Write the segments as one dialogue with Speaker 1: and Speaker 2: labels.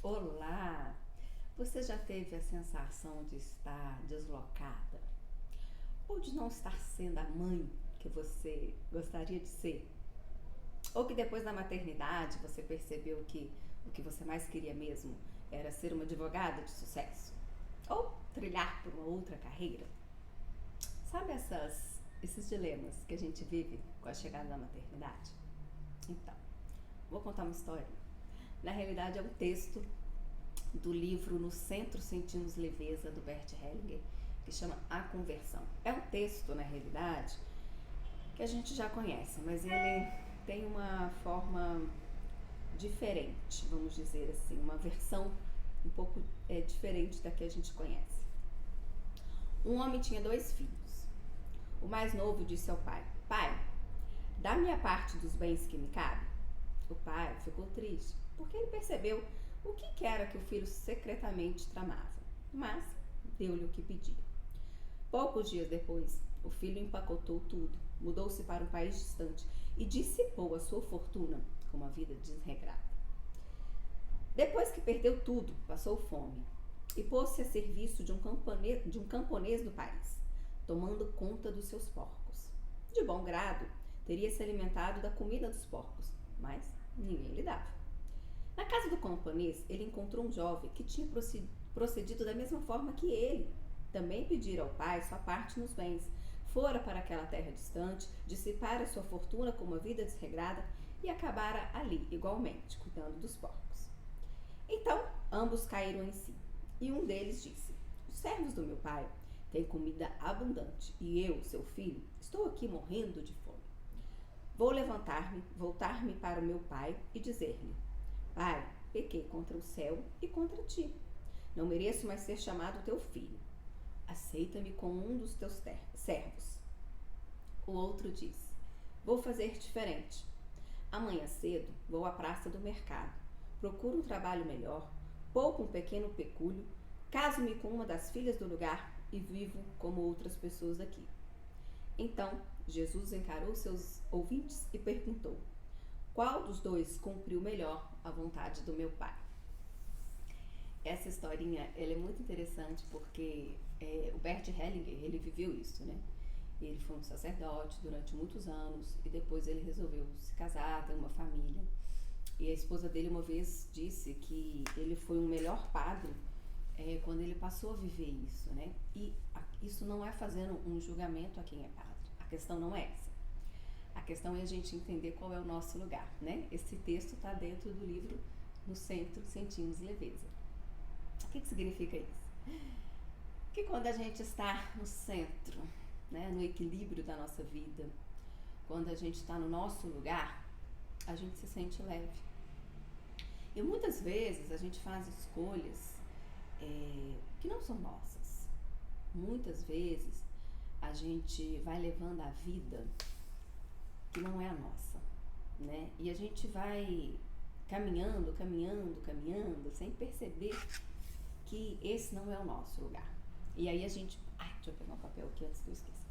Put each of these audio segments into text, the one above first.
Speaker 1: Olá! Você já teve a sensação de estar deslocada? Ou de não estar sendo a mãe que você gostaria de ser? Ou que depois da maternidade você percebeu que o que você mais queria mesmo era ser uma advogada de sucesso? Ou trilhar por uma outra carreira? Sabe esses dilemas que a gente vive com a chegada da maternidade? Então, vou contar uma história. Na realidade é um texto do livro No Centro Sentimos Leveza, do Bert Hellinger, que chama A Conversão. É um texto, na realidade, que a gente já conhece, mas ele tem uma forma diferente, vamos dizer assim, uma versão um pouco diferente da que a gente conhece. Um homem tinha 2 filhos. O mais novo disse ao pai: Pai, dá-me a parte dos bens que me cabe. O pai ficou triste, porque ele percebeu o que era que o filho secretamente tramava, mas deu-lhe o que pedia. Poucos dias depois, o filho empacotou tudo, mudou-se para um país distante e dissipou a sua fortuna com uma vida desregrada. Depois que perdeu tudo, passou fome e pôs-se a serviço de um camponês do país, tomando conta dos seus porcos. De bom grado, teria se alimentado da comida dos porcos, mas ninguém lhe dava. Na casa do camponês, ele encontrou um jovem que tinha procedido da mesma forma que ele. Também pedira ao pai sua parte nos bens. Fora para aquela terra distante, dissipara sua fortuna com uma vida desregrada e acabara ali, igualmente, cuidando dos porcos. Então, ambos caíram em si. E um deles disse: Os servos do meu pai têm comida abundante e eu, seu filho, estou aqui morrendo de fome. Vou levantar-me, voltar-me para o meu pai e dizer-lhe: Pai, pequei contra o céu e contra ti. Não mereço mais ser chamado teu filho. Aceita-me como um dos teus servos. O outro disse: Vou fazer diferente. Amanhã cedo vou à praça do mercado, procuro um trabalho melhor, poupo um pequeno pecúlio, caso-me com uma das filhas do lugar e vivo como outras pessoas aqui. Então, Jesus encarou seus ouvintes e perguntou: Qual dos dois cumpriu melhor a vontade do meu pai? Essa historinha ela é muito interessante porque o Bert Hellinger, ele viveu isso, né? Ele foi um sacerdote durante muitos anos e depois ele resolveu se casar, ter uma família. E a esposa dele uma vez disse que ele foi um melhor padre quando ele passou a viver isso, né? E isso não é fazendo um julgamento a quem é padre. A questão não é essa. A questão é a gente entender qual é o nosso lugar, né? Esse texto está dentro do livro No Centro Sentimos Leveza. O que significa isso? Que quando a gente está no centro, né, no equilíbrio da nossa vida, quando a gente está no nosso lugar, a gente se sente leve. E muitas vezes a gente faz escolhas que não são nossas. Muitas vezes a gente vai levando a vida que não é a nossa, né? E a gente vai caminhando, sem perceber que esse não é o nosso lugar. E aí a gente... deixa eu pegar um papel aqui antes que eu esqueça.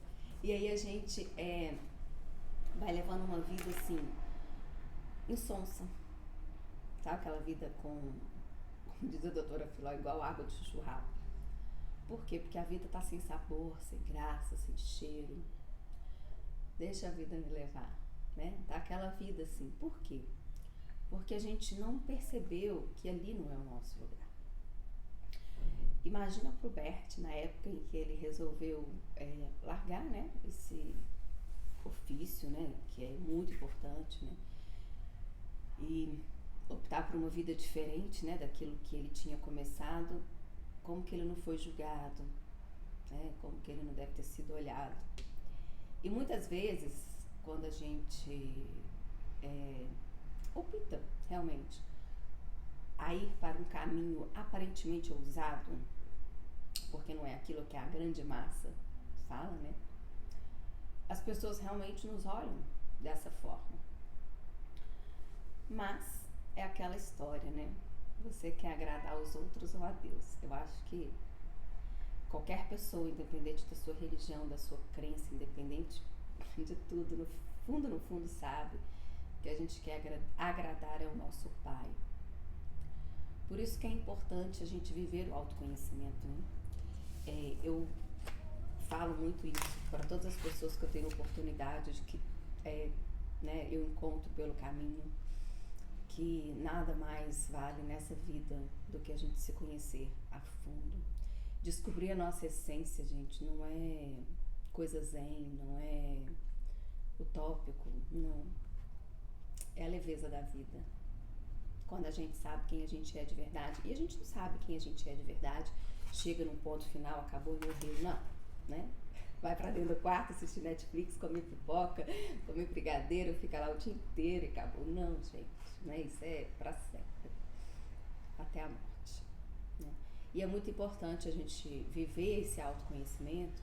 Speaker 1: E aí a gente vai levando uma vida assim, insonsa. Sabe aquela vida como diz a doutora Filó, igual água de chuchu rápido. Por quê? Porque a vida tá sem sabor, sem graça, sem cheiro. Deixa a vida me levar, né? Tá aquela vida assim. Por quê? Porque a gente não percebeu que ali não é o nosso lugar. Imagina pro Bert, na época em que ele resolveu largar, né, esse ofício, né, que é muito importante, né, e optar por uma vida diferente, né, daquilo que ele tinha começado, como que ele não foi julgado, né, como que ele não deve ter sido olhado. E muitas vezes, quando a gente opta realmente a ir para um caminho aparentemente ousado, porque não é aquilo que a grande massa fala, né? As pessoas realmente nos olham dessa forma. Mas é aquela história, né? Você quer agradar aos outros ou a Deus. Eu acho que qualquer pessoa, independente da sua religião, da sua crença, independente de tudo, no fundo sabe que a gente quer agradar ao nosso Pai. Por isso que é importante a gente viver o autoconhecimento, né? Eu falo muito isso para todas as pessoas que eu tenho oportunidade de que né, eu encontro pelo caminho, que nada mais vale nessa vida do que a gente se conhecer a fundo. Descobrir a nossa essência, gente, não é coisa zen, não é utópico, não. É a leveza da vida. Quando a gente sabe quem a gente é de verdade, e a gente não sabe quem a gente é de verdade, chega num ponto final, acabou e morreu, não, né? Vai pra dentro do quarto, assistir Netflix, comer pipoca, comer brigadeiro, fica lá o dia inteiro e acabou. Não, gente, né? Isso é pra sempre, até a morte, né? E é muito importante a gente viver esse autoconhecimento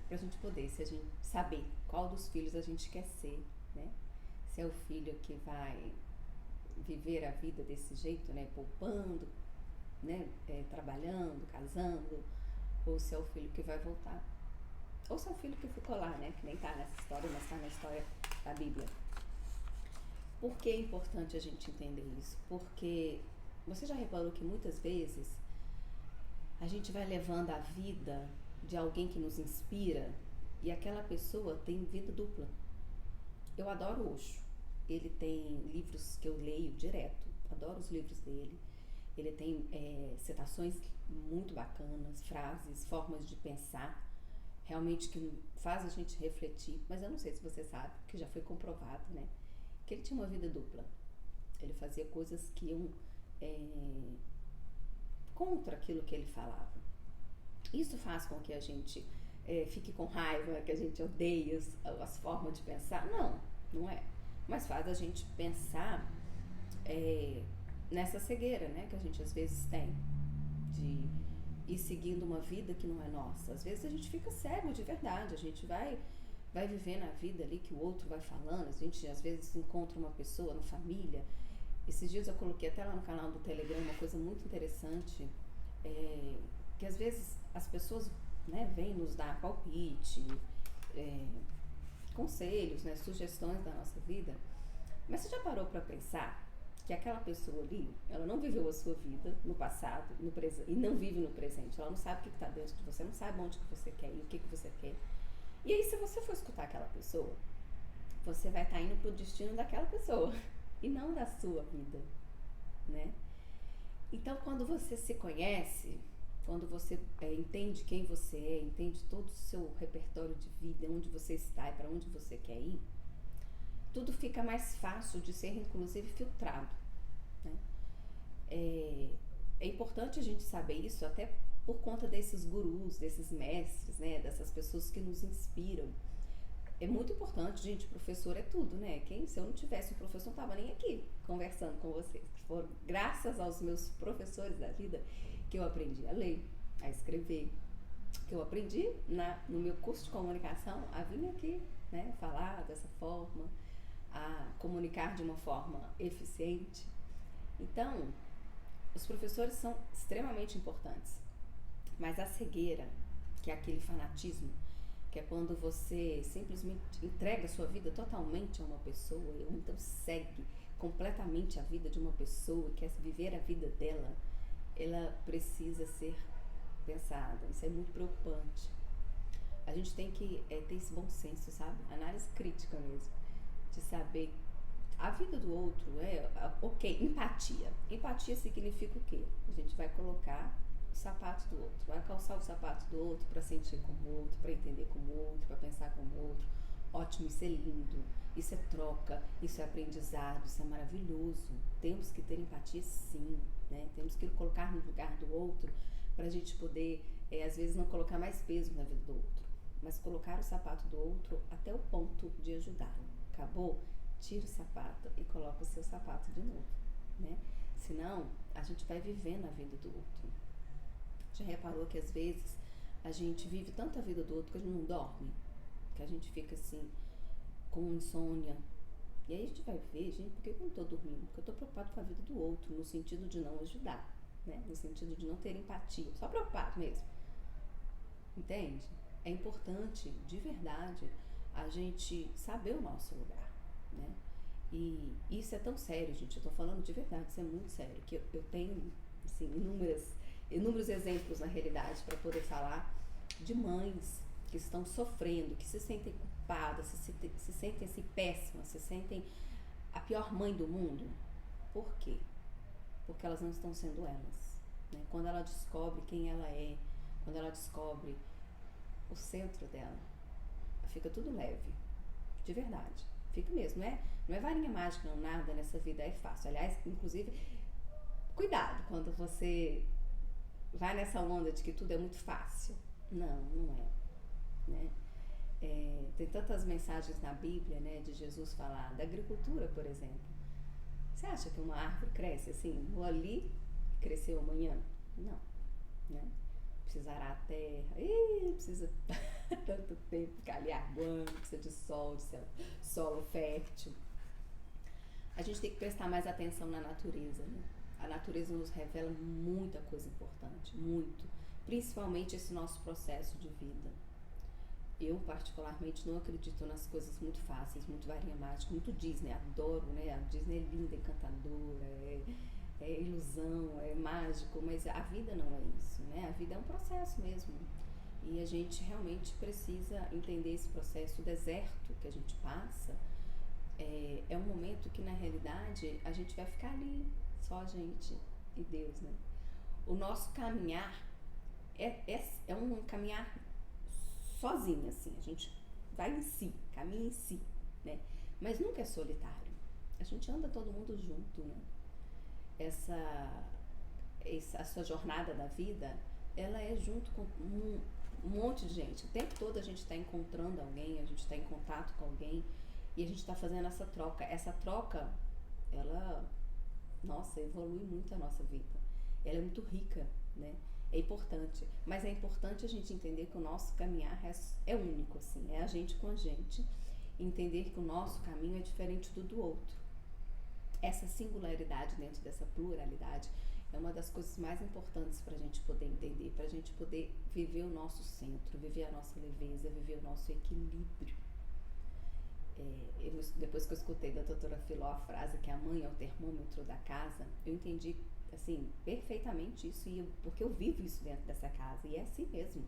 Speaker 1: pra gente poder, se a gente saber qual dos filhos a gente quer ser, né? Se é o filho que vai viver a vida desse jeito, né? Poupando, né? Trabalhando, casando, ou se é o filho que vai voltar. Ou se é o filho que ficou lá, né? Que nem tá nessa história, mas tá na história da Bíblia. Por que é importante a gente entender isso? Porque você já reparou que muitas vezes a gente vai levando a vida de alguém que nos inspira e aquela pessoa tem vida dupla. Eu adoro Osho. Ele tem livros que eu leio direto, adoro os livros dele. Ele tem citações muito bacanas, frases, formas de pensar, realmente que faz a gente refletir. Mas eu não sei se você sabe, que já foi comprovado, né? Que ele tinha uma vida dupla. Ele fazia coisas que iam contra aquilo que ele falava. Isso faz com que a gente fique com raiva, que a gente odeie as formas de pensar? Não, não é. Mas faz a gente pensar nessa cegueira, né, que a gente às vezes tem de ir seguindo uma vida que não é nossa. Às vezes a gente fica cego de verdade, a gente vai vivendo a vida ali que o outro vai falando, a gente às vezes encontra uma pessoa na família. Esses dias eu coloquei até lá no canal do Telegram uma coisa muito interessante, que às vezes as pessoas, né, vêm nos dar palpite, conselhos, né, sugestões da nossa vida, mas você já parou para pensar que aquela pessoa ali, ela não viveu a sua vida no passado, no presente, e não vive no presente. Ela não sabe o que está dentro de você, não sabe onde que você quer ir, o que você quer. E aí, se você for escutar aquela pessoa, você vai estar indo pro destino daquela pessoa e não da sua vida, né? Então, quando você se conhece, quando você entende quem você é, entende todo o seu repertório de vida, onde você está e para onde você quer ir, tudo fica mais fácil de ser, inclusive, filtrado, né? É importante a gente saber isso até por conta desses gurus, desses mestres, né? Dessas pessoas que nos inspiram. É muito importante, gente, professor é tudo, né? Se eu não tivesse um professor, não estava nem aqui conversando com vocês. Foram graças aos meus professores da vida que eu aprendi a ler, a escrever, que eu aprendi no meu curso de comunicação a vir aqui, né? Falar dessa forma, a comunicar de uma forma eficiente. Então, os professores são extremamente importantes, mas a cegueira, que é aquele fanatismo, que é quando você simplesmente entrega a sua vida totalmente a uma pessoa, ou então segue completamente a vida de uma pessoa, quer viver a vida dela, ela precisa ser pensada. Isso é muito preocupante. A gente tem que ter esse bom senso, sabe? Análise crítica mesmo, de saber a vida do outro. Ok, empatia. Empatia significa o quê? A gente vai colocar o sapato do outro, vai calçar o sapato do outro para sentir como o outro, para entender como o outro, para pensar como o outro. Ótimo, isso é lindo, isso é troca, isso é aprendizado, isso é maravilhoso. Temos que ter empatia, sim, né? Temos que colocar no lugar do outro para a gente poder, às vezes, não colocar mais peso na vida do outro, mas colocar o sapato do outro até o ponto de ajudá-lo. Acabou? Tira o sapato e coloca o seu sapato de novo, né? Senão, a gente vai vivendo a vida do outro. Já reparou que às vezes a gente vive tanto a vida do outro que a gente não dorme? Que a gente fica assim, com insônia. E aí a gente vai ver, gente, por que eu não tô dormindo? Porque eu tô preocupado com a vida do outro, no sentido de não ajudar, né? No sentido de não ter empatia, só preocupado mesmo. Entende? É importante, de verdade, a gente saber o nosso lugar, né? E isso é tão sério, gente, eu tô falando de verdade, isso é muito sério, que eu tenho, assim, inúmeros exemplos na realidade para poder falar de mães que estão sofrendo, que se sentem culpadas, se sentem assim péssimas, se sentem a pior mãe do mundo. Por quê? Porque elas não estão sendo elas, né? Quando ela descobre quem ela é, quando ela descobre o centro dela, fica tudo leve, de verdade, fica mesmo, não é varinha mágica, não, nada nessa vida é fácil. Aliás, inclusive, cuidado quando você vai nessa onda de que tudo é muito fácil. Não, não é, né? Tem tantas mensagens na Bíblia, né, de Jesus falar da agricultura, por exemplo. Você acha que uma árvore cresce assim, vou ali, cresceu amanhã? Não, né? Precisa arar a terra, precisa tanto tempo ficar ali aguando, precisa de sol, de solo fértil. A gente tem que prestar mais atenção na natureza, né? A natureza nos revela muita coisa importante, muito. Principalmente esse nosso processo de vida. Eu, particularmente, não acredito nas coisas muito fáceis, muito varinha mágica, muito Disney. Adoro, né? A Disney é linda, encantadora, é ilusão, é mágico, mas a vida não é isso, né? A vida é um processo mesmo. E a gente realmente precisa entender esse processo. O deserto que a gente passa é um momento que, na realidade, a gente vai ficar ali, só a gente e Deus, né? O nosso caminhar é um caminhar sozinho, assim, a gente vai em si, caminha em si, né? Mas nunca é solitário. A gente anda todo mundo junto, né? Essa jornada da vida, ela é junto com um monte de gente. O tempo todo a gente está encontrando alguém, a gente está em contato com alguém e a gente está fazendo essa troca. Essa troca, ela, nossa, evolui muito a nossa vida. Ela é muito rica, né? É importante, mas é importante a gente entender que o nosso caminhar é único, assim, é a gente com a gente, entender que o nosso caminho é diferente do outro. Essa singularidade dentro dessa pluralidade é uma das coisas mais importantes para a gente poder entender, para a gente poder viver o nosso centro, viver a nossa leveza, viver o nosso equilíbrio. Depois que eu escutei da doutora Filó a frase que a mãe é o termômetro da casa, eu entendi assim, perfeitamente isso, porque eu vivo isso dentro dessa casa, e é assim mesmo.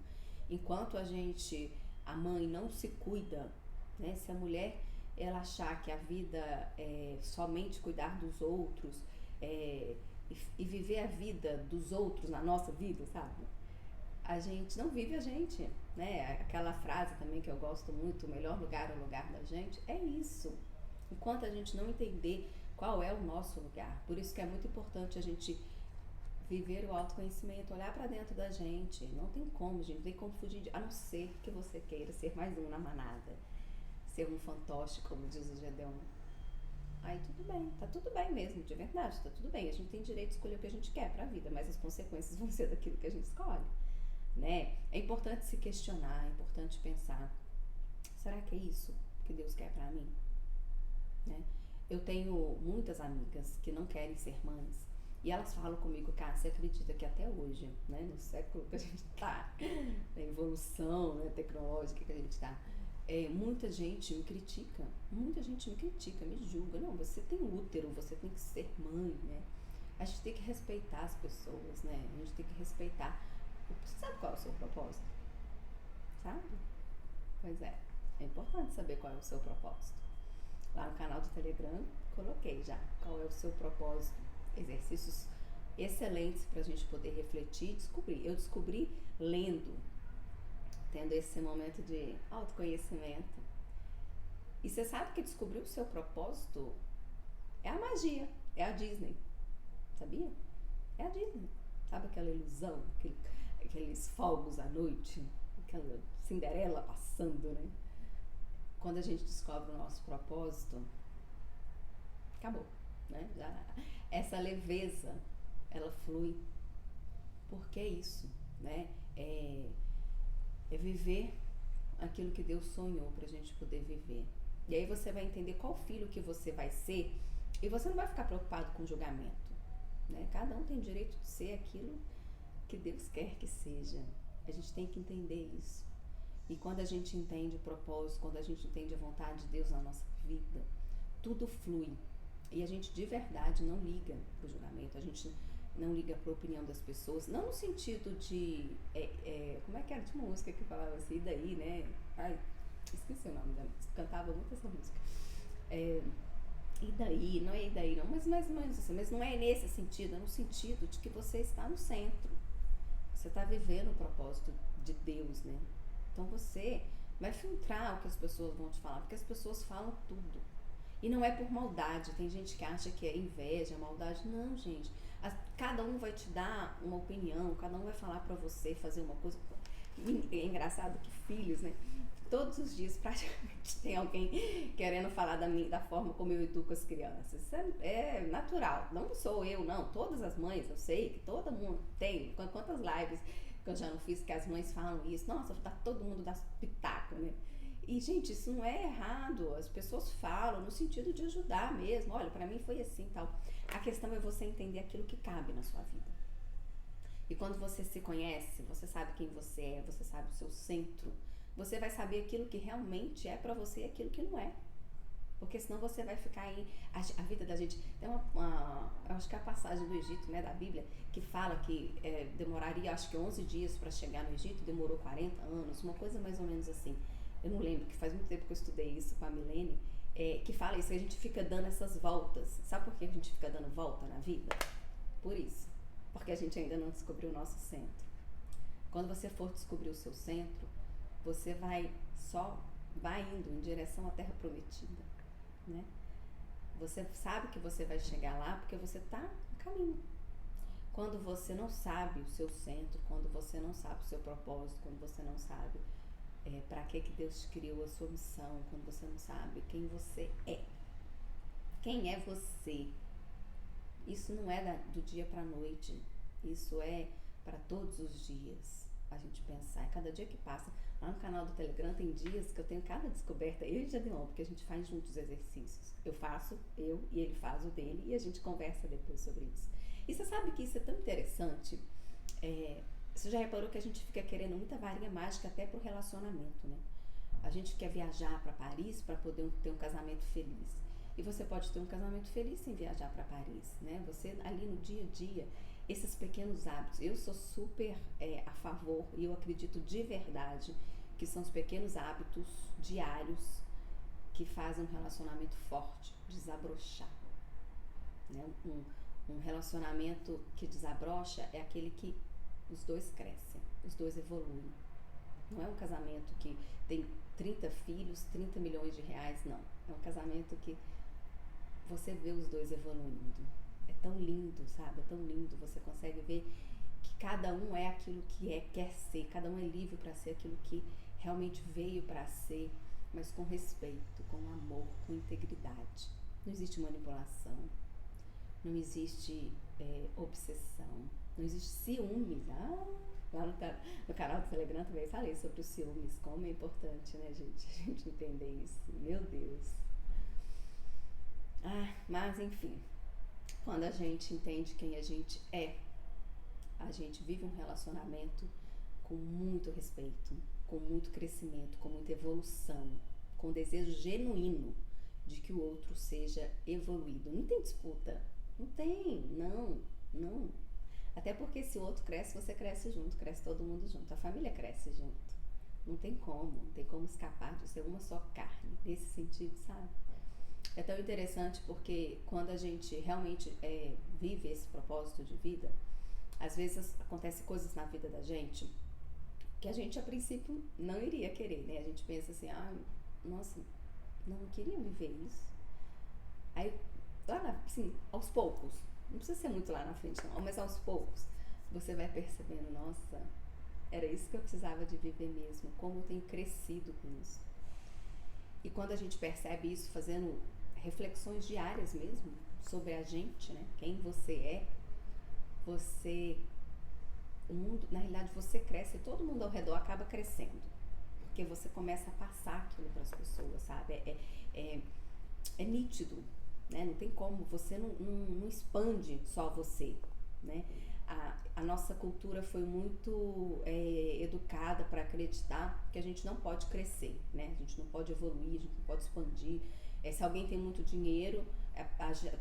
Speaker 1: Enquanto a mãe não se cuida, né, se a mulher ela achar que a vida é somente cuidar dos outros e viver a vida dos outros na nossa vida, sabe? A gente não vive a gente, né? Aquela frase também que eu gosto muito, o melhor lugar é o lugar da gente, é isso. Enquanto a gente não entender qual é o nosso lugar, por isso que é muito importante a gente viver o autoconhecimento, olhar para dentro da gente. Não tem como, gente, não tem como fugir, a não ser que você queira ser mais um na manada, ser um fantoche, como diz o Gedeon. Aí tá tudo bem mesmo, de verdade, tá tudo bem. A gente tem direito de escolher o que a gente quer pra vida, mas as consequências vão ser daquilo que a gente escolhe, né? É importante se questionar, é importante pensar, será que é isso que Deus quer pra mim? Né? Eu tenho muitas amigas que não querem ser mães e elas falam comigo, cara, você acredita que até hoje, né, no século que a gente tá, na evolução, né, tecnológica que a gente tá, muita gente me critica, me julga. Não, você tem útero, você tem que ser mãe, né? A gente tem que respeitar as pessoas, né? A gente tem que respeitar. Você sabe qual é o seu propósito? Sabe? Pois é importante saber qual é o seu propósito. Lá no canal do Telegram, coloquei já qual é o seu propósito. Exercícios excelentes pra gente poder refletir e descobrir. Eu descobri lendo, tendo esse momento de autoconhecimento. E você sabe que descobrir o seu propósito é a magia, é a Disney. Sabia? É a Disney. Sabe aquela ilusão, aqueles fogos à noite, aquela Cinderela passando, né? Quando a gente descobre o nosso propósito, acabou, né? Essa leveza, ela flui. Porque é isso, né? É viver aquilo que Deus sonhou pra gente poder viver. E aí você vai entender qual filho que você vai ser e você não vai ficar preocupado com julgamento, né? Cada um tem direito de ser aquilo que Deus quer que seja. A gente tem que entender isso. E quando a gente entende o propósito, quando a gente entende a vontade de Deus na nossa vida, tudo flui. E a gente de verdade não liga pro julgamento. A gente não liga para a opinião das pessoas, não no sentido de, como é que era? Tinha uma música que falava assim, e daí, né? Ai, esqueci o nome da música, cantava muito essa música. E daí, não é e daí não, mas mais ou menos assim, mas não é nesse sentido, é no sentido de que você está no centro, você está vivendo o propósito de Deus, né? Então você vai filtrar o que as pessoas vão te falar, porque as pessoas falam tudo. E não é por maldade, tem gente que acha que é inveja, maldade. Não, gente. Cada um vai te dar uma opinião, cada um vai falar pra você fazer uma coisa. E é engraçado que filhos, né? Todos os dias praticamente tem alguém querendo falar da forma como eu educo as crianças. Isso é natural. Não sou eu, não. Todas as mães, eu sei que todo mundo tem. Quantas lives que eu já não fiz que as mães falam isso? Nossa, tá todo mundo dá pitaco, né? E, gente, isso não é errado. As pessoas falam no sentido de ajudar mesmo. Olha, pra mim foi assim e tal. A questão é você entender aquilo que cabe na sua vida. E quando você se conhece, você sabe quem você é, você sabe o seu centro, você vai saber aquilo que realmente é pra você e aquilo que não é. Porque senão você vai ficar aí. A vida da gente. Tem eu acho que é a passagem do Egito, né, da Bíblia, que fala que demoraria acho que 11 dias pra chegar no Egito, demorou 40 anos, uma coisa mais ou menos assim. Eu não lembro, que faz muito tempo que eu estudei isso com a Milene, que fala isso, que a gente fica dando essas voltas. Sabe por que a gente fica dando volta na vida? Por isso. Porque a gente ainda não descobriu o nosso centro. Quando você for descobrir o seu centro, você vai indo em direção à Terra Prometida, né? Você sabe que você vai chegar lá porque você está no caminho. Quando você não sabe o seu centro, quando você não sabe o seu propósito, quando você não sabe para que Deus criou a sua missão, quando você não sabe quem você é. Quem é você? Isso não é do dia para a noite, isso é para todos os dias a gente pensar. Cada dia que passa, lá no canal do Telegram tem dias que eu tenho cada descoberta, eu e o Jadilon, porque a gente faz juntos exercícios. Eu faço, e ele faz o dele, e a gente conversa depois sobre isso. E você sabe que isso é tão interessante, você já reparou que a gente fica querendo muita varinha mágica até pro relacionamento, né? A gente quer viajar para Paris para poder ter um casamento feliz. E você pode ter um casamento feliz sem viajar para Paris, né? Você ali no dia a dia, esses pequenos hábitos. Eu sou super a favor e eu acredito de verdade que são os pequenos hábitos diários que fazem um relacionamento forte desabrochar, né? Um relacionamento que desabrocha é aquele que os dois crescem, os dois evoluem. Não é um casamento que tem 30 filhos, 30 milhões de reais, não. É um casamento que você vê os dois evoluindo. É tão lindo, sabe? É tão lindo. Você consegue ver que cada um é aquilo que quer ser. Cada um é livre para ser aquilo que realmente veio para ser, mas com respeito, com amor, com integridade. Não existe manipulação. Não existe obsessão. Não existe ciúmes. Lá no canal do Telegram também falei sobre os ciúmes, como é importante, né, gente? A gente entender isso. Meu Deus. Mas enfim, quando a gente entende quem a gente é, a gente vive um relacionamento com muito respeito, com muito crescimento, com muita evolução, com desejo genuíno de que o outro seja evoluído. Não tem disputa. Não tem, não. Até porque se o outro cresce, você cresce junto, cresce todo mundo junto, a família cresce junto. Não tem como escapar de ser uma só carne, nesse sentido, sabe? É tão interessante porque quando a gente realmente vive esse propósito de vida, às vezes acontecem coisas na vida da gente que a gente a princípio não iria querer, né? A gente pensa assim, nossa, não queria viver isso. Aí, assim, aos poucos, não precisa ser muito lá na frente não, mas aos poucos, você vai percebendo, nossa, era isso que eu precisava de viver mesmo, como eu tenho crescido com isso. E quando a gente percebe isso fazendo reflexões diárias mesmo, sobre a gente, né, quem você é, o mundo, na realidade você cresce e todo mundo ao redor acaba crescendo, porque você começa a passar aquilo para as pessoas, sabe, é nítido, né? Não tem como, você não expande só você, né? A nossa cultura foi muito educada para acreditar que a gente não pode crescer, né? A gente não pode evoluir, a gente não pode expandir. Se alguém tem muito dinheiro,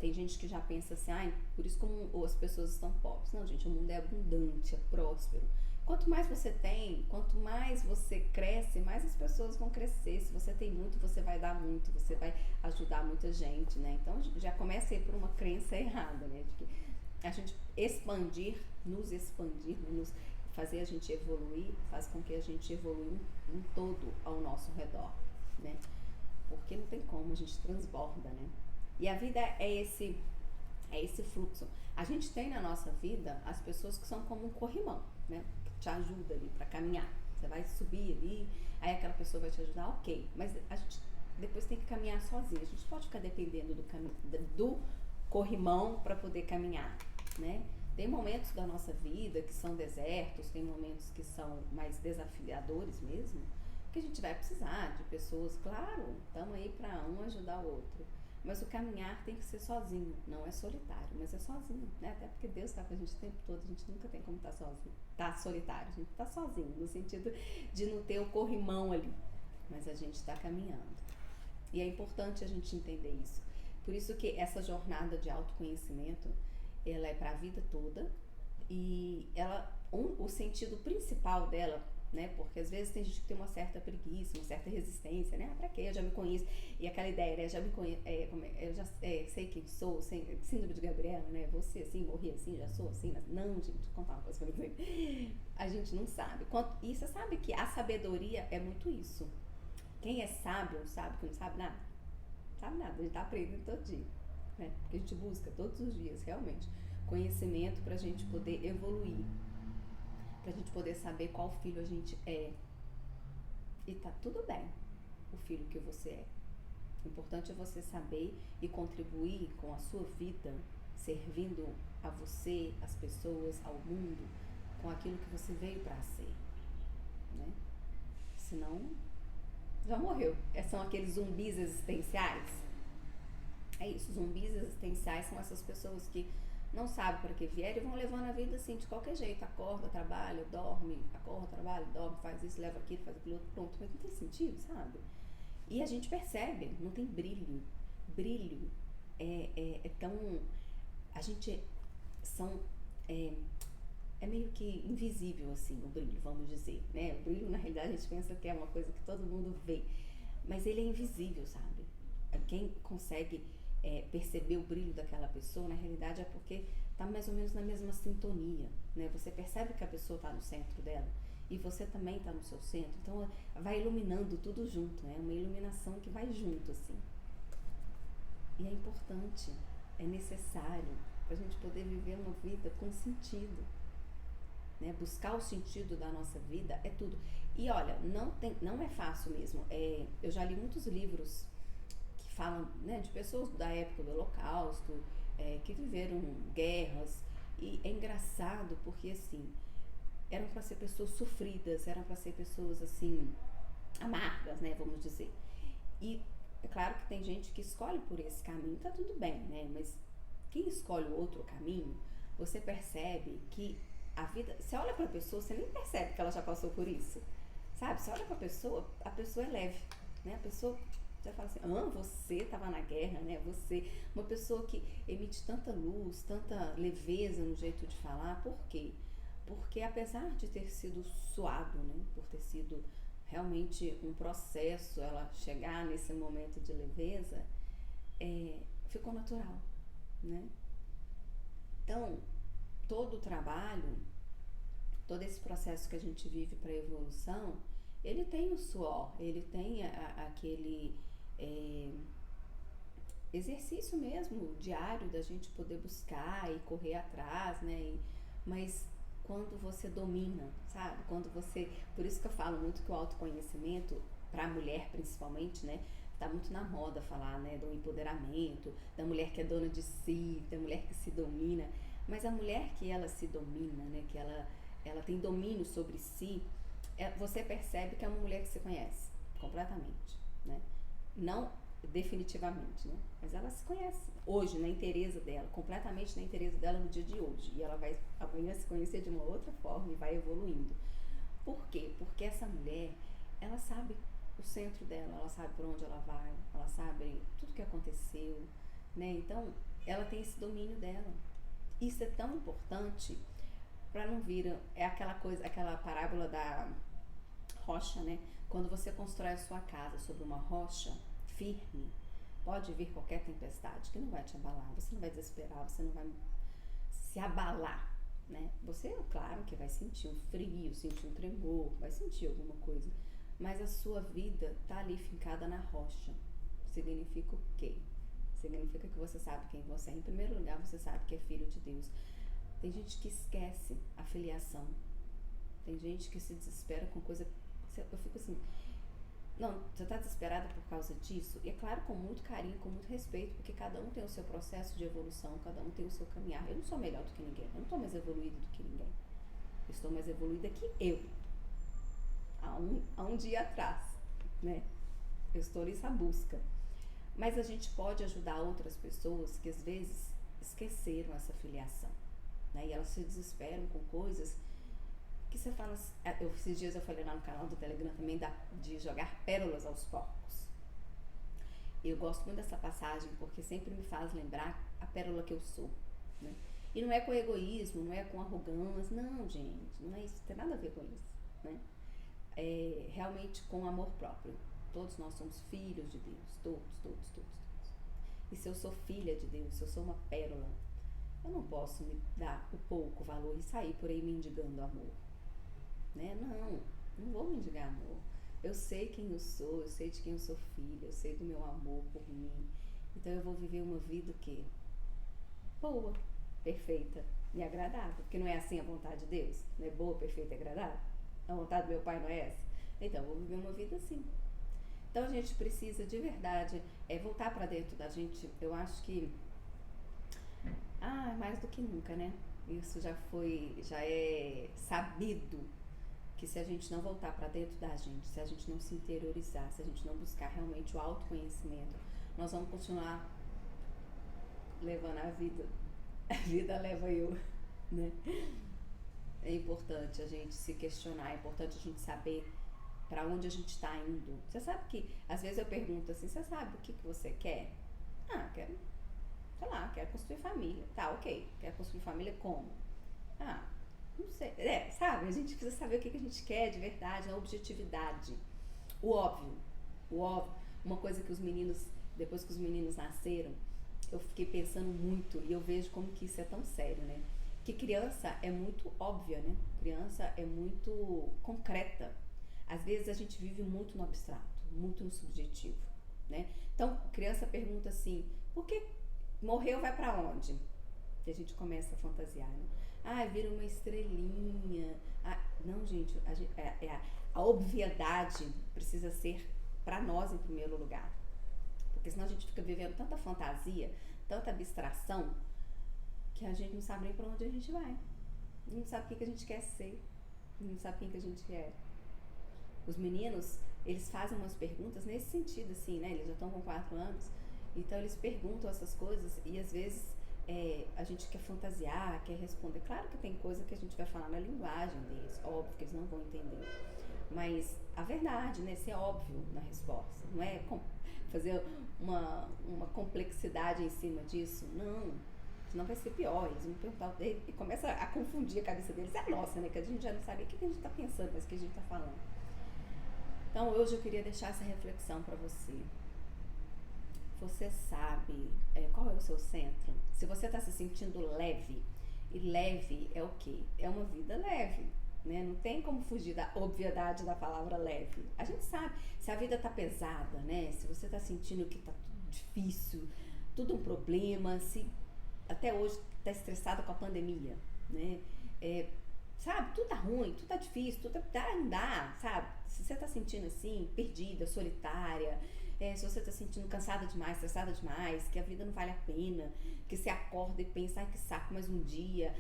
Speaker 1: Tem gente que já pensa assim, ai, por isso como as pessoas estão pobres. Não, gente, o mundo é abundante, é próspero. Quanto mais você tem, quanto mais você cresce, mais as pessoas vão crescer. Se você tem muito, você vai dar muito, você vai ajudar muita gente, né? Então já começa aí por uma crença errada, né? De que a gente expandir, né? Nos fazer a gente evoluir, faz com que a gente evolua um todo ao nosso redor, né? Porque não tem como, a gente transborda, né? E a vida é esse fluxo. A gente tem na nossa vida as pessoas que são como um corrimão, né? Que te ajuda ali para caminhar. Você vai subir ali, aí aquela pessoa vai te ajudar, ok. Mas a gente depois tem que caminhar sozinho. A gente pode ficar dependendo do corrimão para poder caminhar, né? Tem momentos da nossa vida que são desertos, tem momentos que são mais desafiadores mesmo, que a gente vai precisar de pessoas, claro, estamos aí para um ajudar o outro. Mas o caminhar tem que ser sozinho, não é solitário, mas é sozinho, né? Até porque Deus está com a gente o tempo todo, a gente nunca tem como estar sozinho, tá solitário, a gente está sozinho, no sentido de não ter o corrimão ali, mas a gente está caminhando. E é importante a gente entender isso. Por isso que essa jornada de autoconhecimento, ela é para a vida toda e o sentido principal dela, né? Porque às vezes tem gente que tem uma certa preguiça, uma certa resistência, né? Ah, pra quê? Eu já me conheço. E aquela ideia, né? Já me conheço, eu já sei quem sou, síndrome de Gabriela, né? Você assim, morri assim, já sou assim. Não, gente, vou contar uma coisa pra você. A gente não sabe. E você sabe que a sabedoria é muito isso. Quem é sábio sabe que não sabe nada. Sabe nada, a gente tá aprendendo todo dia, né? Porque a gente busca todos os dias, realmente, conhecimento pra gente poder evoluir, pra gente poder saber qual filho a gente é. E tá tudo bem, o filho que você é. O importante é você saber e contribuir com a sua vida, servindo a você, as pessoas, ao mundo, com aquilo que você veio pra ser, né? Senão, já morreu. São aqueles zumbis existenciais. É isso, zumbis existenciais são essas pessoas que não sabem para que vieram e vão levando a vida assim, de qualquer jeito. Acorda, trabalha, dorme, acorda, trabalha, dorme, faz isso, leva aquilo, faz aquilo outro, pronto. Mas não tem sentido, sabe? E a gente percebe, não tem brilho. Brilho é tão... A gente são... É meio que invisível, assim, o brilho, vamos dizer, né? O brilho, na realidade, a gente pensa que é uma coisa que todo mundo vê. Mas ele é invisível, sabe? Quem consegue perceber o brilho daquela pessoa, na realidade é porque tá mais ou menos na mesma sintonia, né? Você percebe que a pessoa tá no centro dela e você também tá no seu centro, então vai iluminando tudo junto, né? Uma iluminação que vai junto, assim. E é importante, é necessário pra gente poder viver uma vida com sentido, né? Buscar o sentido da nossa vida é tudo. E olha, não é fácil mesmo. Eu já li muitos livros que falam, né, de pessoas da época do Holocausto, que viveram guerras. E é engraçado porque, assim, eram para ser pessoas sofridas, eram para ser pessoas, assim, amargas, né, vamos dizer. E é claro que tem gente que escolhe por esse caminho, tá tudo bem, né? Mas quem escolhe o outro caminho, você percebe que a vida... Você olha pra pessoa, você nem percebe que ela já passou por isso, sabe? Você olha pra pessoa, a pessoa é leve, né? A pessoa... Você fala assim, você tava na guerra, né? Você... Uma pessoa que emite tanta luz, tanta leveza no jeito de falar. Por quê? Porque apesar de ter sido suado, né? Por ter sido realmente um processo, ela chegar nesse momento de leveza, ficou natural, né? Então, todo o trabalho, todo esse processo que a gente vive para a evolução, ele tem o suor, ele tem aquele exercício mesmo diário da gente poder buscar e correr atrás, né? Mas quando você domina, sabe? Quando você... Por isso que eu falo muito que o autoconhecimento, para a mulher principalmente, né? Tá muito na moda falar, né? Do empoderamento, da mulher que é dona de si, da mulher que se domina. Mas a mulher que ela se domina, né? Que ela tem domínio sobre si, você percebe que é uma mulher que se conhece completamente, né? Não definitivamente, né? Mas ela se conhece hoje, na inteireza dela, completamente na inteireza dela no dia de hoje. E ela vai amanhã se conhecer de uma outra forma e vai evoluindo. Por quê? Porque essa mulher, ela sabe o centro dela, ela sabe por onde ela vai, ela sabe tudo que aconteceu, né? Então, ela tem esse domínio dela. Isso é tão importante para não vir, é aquela coisa, aquela parábola da rocha, né? Quando você constrói a sua casa sobre uma rocha firme, pode vir qualquer tempestade que não vai te abalar, você não vai desesperar, você não vai se abalar, né? Você, claro que vai sentir um frio, sentir um tremor, vai sentir alguma coisa, mas a sua vida tá ali fincada na rocha. Significa o quê? Significa que você sabe quem você é. Em primeiro lugar, você sabe que é filho de Deus. Tem gente que esquece a filiação. Tem gente que se desespera com coisa. Eu fico assim, não, você está desesperada por causa disso? E é claro, com muito carinho, com muito respeito, porque cada um tem o seu processo de evolução, cada um tem o seu caminhar. Eu não sou melhor do que ninguém, eu não estou mais evoluída do que ninguém. Eu estou mais evoluída que eu, há um dia atrás, né? Eu estou nessa busca. Mas a gente pode ajudar outras pessoas que às vezes esqueceram essa filiação, né? E elas se desesperam com coisas que você fala, esses dias eu falei lá no canal do Telegram também de jogar pérolas aos porcos. Eu gosto muito dessa passagem porque sempre me faz lembrar a pérola que eu sou, né? E não é com egoísmo, não é com arrogância, não, gente, não é isso, não tem nada a ver com isso, né? É realmente com amor próprio. Todos nós somos filhos de Deus, todos. E se eu sou filha de Deus, se eu sou uma pérola, eu não posso me dar o pouco valor e sair por aí mendigando amor, né? Não vou mendigar amor. Eu sei quem eu sou, eu sei de quem eu sou filha, eu sei do meu amor por mim. Então eu vou viver uma vida que boa, perfeita e agradável, porque não é assim a vontade de Deus, não é boa, perfeita e agradável. A vontade do meu Pai não é essa. Então eu vou viver uma vida assim. Então a gente precisa de verdade voltar para dentro da gente. Eu acho que mais do que nunca, né? Isso já é sabido que se a gente não voltar para dentro da gente, se a gente não se interiorizar, se a gente não buscar realmente o autoconhecimento, nós vamos continuar levando a vida. A vida leva eu, né? É importante a gente se questionar, é importante a gente saber para onde a gente está indo. Você sabe que, às vezes eu pergunto assim, você sabe o que você quer? Quero, sei lá, quero construir família. Tá, ok, quero construir família como? Não sei, sabe, a gente precisa saber o que a gente quer de verdade, a objetividade, o óbvio, uma coisa que os meninos, depois que os meninos nasceram, eu fiquei pensando muito e eu vejo como que isso é tão sério, né? Que criança é muito óbvia, né? Criança é muito concreta. Às vezes a gente vive muito no abstrato, muito no subjetivo, né? Então, criança pergunta assim, por que morreu, vai pra onde? E a gente começa a fantasiar, né? Vira uma estrelinha. Não, gente, a obviedade precisa ser pra nós em primeiro lugar. Porque senão a gente fica vivendo tanta fantasia, tanta abstração, que a gente não sabe nem pra onde a gente vai. Não sabe o que a gente quer ser. Não sabe quem que a gente é. Os meninos, eles fazem umas perguntas nesse sentido, assim, né? Eles já estão com 4 anos, então eles perguntam essas coisas e às vezes a gente quer fantasiar, quer responder. Claro que tem coisa que a gente vai falar na linguagem deles, óbvio que eles não vão entender. Mas a verdade, né? Ser óbvio na resposta, não é fazer uma complexidade em cima disso, não. Senão vai ser pior, eles vão perguntar e começa a confundir a cabeça deles. É a nossa, né? Que a gente já não sabe o que a gente está pensando, mas o que a gente está falando. Então hoje eu queria deixar essa reflexão para você. Você sabe qual é o seu centro? Se você está se sentindo leve, e leve é o quê? É uma vida leve, né? Não tem como fugir da obviedade da palavra leve. A gente sabe, se a vida tá pesada, né? Se você tá sentindo que tá tudo difícil, tudo um problema, se até hoje tá estressado com a pandemia, né? Sabe, tudo tá ruim, tudo tá difícil, tudo não dá, sabe? Se você tá sentindo assim, perdida, solitária, se você tá sentindo cansada demais, estressada demais, que a vida não vale a pena, que você acorda e pensa, que saco, mais um dia.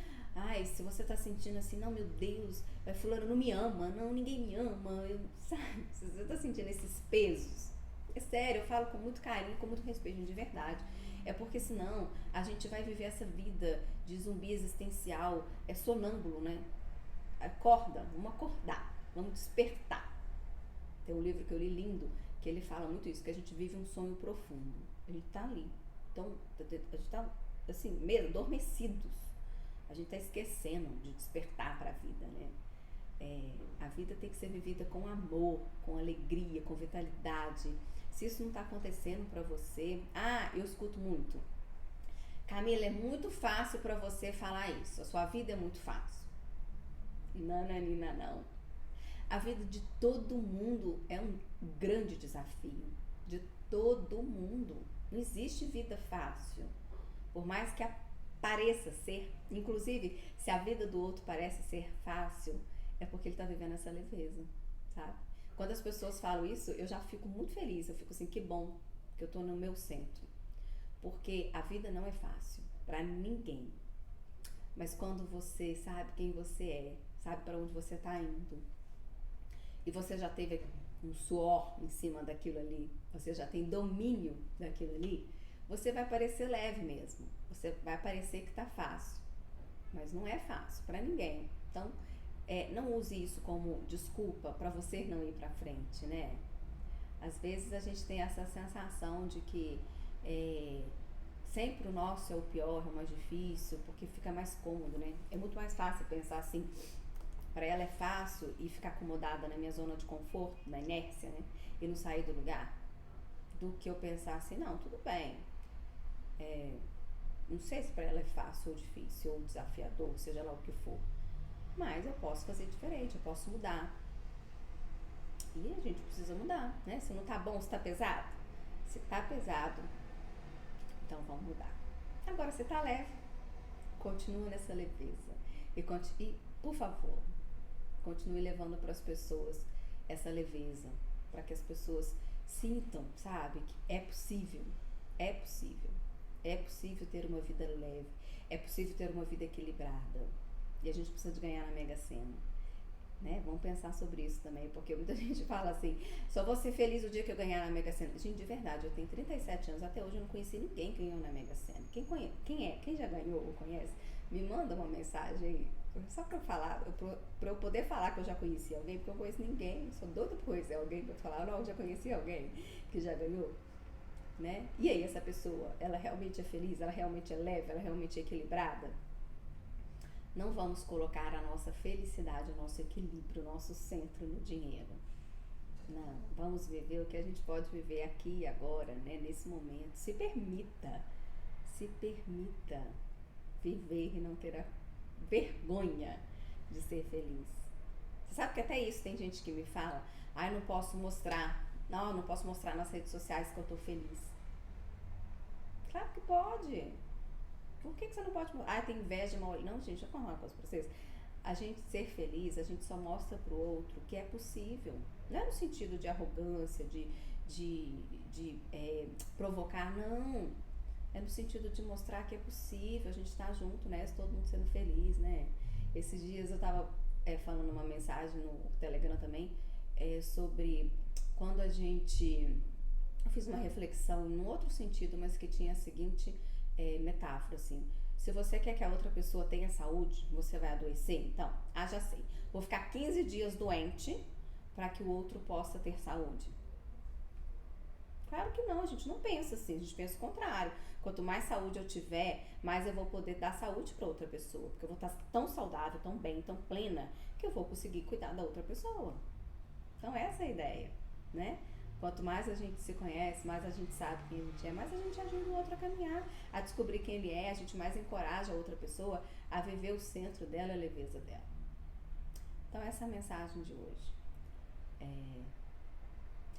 Speaker 1: Se você tá sentindo assim, não, meu Deus, fulano não me ama, não, ninguém me ama, sabe? Se você tá sentindo esses pesos, é sério, eu falo com muito carinho, com muito respeito, de verdade. É porque senão a gente vai viver essa vida de zumbi existencial, sonâmbulo, né? Acorda, vamos acordar, vamos despertar. Tem um livro que eu li lindo, que ele fala muito isso, que a gente vive um sonho profundo. A gente tá ali, a gente tá assim, mesmo, adormecidos. A gente está esquecendo de despertar para a vida, né? A vida tem que ser vivida com amor, com alegria, com vitalidade. Se isso não está acontecendo para você, eu escuto muito. Camila, é muito fácil para você falar isso. A sua vida é muito fácil. Nananina, não. A vida de todo mundo é um grande desafio. De todo mundo. Não existe vida fácil. Por mais que pareça ser, inclusive, se a vida do outro parece ser fácil, é porque ele está vivendo essa leveza, sabe? Quando as pessoas falam isso, eu já fico muito feliz. Eu fico assim, que bom que eu tô no meu centro. Porque a vida não é fácil para ninguém. Mas quando você sabe quem você é, sabe para onde você tá indo, e você já teve um suor em cima daquilo ali, você já tem domínio daquilo ali, você vai parecer leve mesmo. Você vai parecer que tá fácil. Mas não é fácil para ninguém. Então, não use isso como desculpa para você não ir para frente, né? Às vezes a gente tem essa sensação de que sempre o nosso é o pior, é o mais difícil, porque fica mais cômodo, né? É muito mais fácil pensar assim, para ela é fácil e ficar acomodada na minha zona de conforto, na inércia, né? E não sair do lugar, do que eu pensar assim, não, tudo bem. Não sei se para ela é fácil ou difícil, ou desafiador, seja lá o que for. Mas eu posso fazer diferente, eu posso mudar. E a gente precisa mudar, né? Se não tá bom, se tá pesado. Se tá pesado, então vamos mudar. Agora, se tá leve, continua nessa leveza. E por favor, continue levando para as pessoas essa leveza. Para que as pessoas sintam, sabe, que é possível. É possível. É possível ter uma vida leve. É possível ter uma vida equilibrada. E a gente precisa de ganhar na Mega Sena, né? Vamos pensar sobre isso também, porque muita gente fala assim, só vou ser feliz o dia que eu ganhar na Mega Sena. Gente, de verdade, eu tenho 37 anos, até hoje eu não conheci ninguém que ganhou na Mega Sena. Quem já ganhou ou conhece, me manda uma mensagem aí, só pra falar, pra eu poder falar que eu já conheci alguém, porque eu não conheço ninguém, sou doida por conhecer alguém, pra falar, não, eu já conheci alguém que já ganhou, né? E aí, essa pessoa, ela realmente é feliz, ela realmente é leve, ela realmente é equilibrada? Não vamos colocar a nossa felicidade, o nosso equilíbrio, o nosso centro no dinheiro. Não, vamos viver o que a gente pode viver aqui e agora, né? Nesse momento. Se permita viver e não ter a vergonha de ser feliz. Você sabe que até isso tem gente que me fala, eu não posso mostrar, não posso mostrar nas redes sociais que eu tô feliz. Claro que pode. Por que você não pode mostrar? Tem inveja, mal. Não, gente, deixa eu falar uma coisa pra vocês. A gente ser feliz, a gente só mostra pro outro que é possível. Não é no sentido de arrogância, de provocar, não. É no sentido de mostrar que é possível, a gente tá junto, né? Todo mundo sendo feliz, né? Esses dias eu tava falando uma mensagem no Telegram também, sobre quando a gente... Eu fiz uma reflexão em outro sentido, mas que tinha a seguinte metáfora, assim. Se você quer que a outra pessoa tenha saúde, você vai adoecer? Então, já sei. Vou ficar 15 dias doente para que o outro possa ter saúde. Claro que não, a gente não pensa assim, a gente pensa o contrário. Quanto mais saúde eu tiver, mais eu vou poder dar saúde para outra pessoa, porque eu vou estar tão saudável, tão bem, tão plena, que eu vou conseguir cuidar da outra pessoa. Então essa é a ideia, né? Quanto mais a gente se conhece, mais a gente sabe quem a gente é, mais a gente ajuda o outro a caminhar, a descobrir quem ele é, a gente mais encoraja a outra pessoa a viver o centro dela, a leveza dela. Então essa é a mensagem de hoje.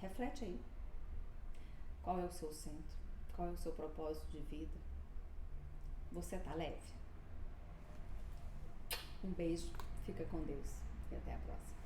Speaker 1: Reflete aí. Qual é o seu centro? Qual é o seu propósito de vida? Você tá leve? Um beijo, fica com Deus e até a próxima.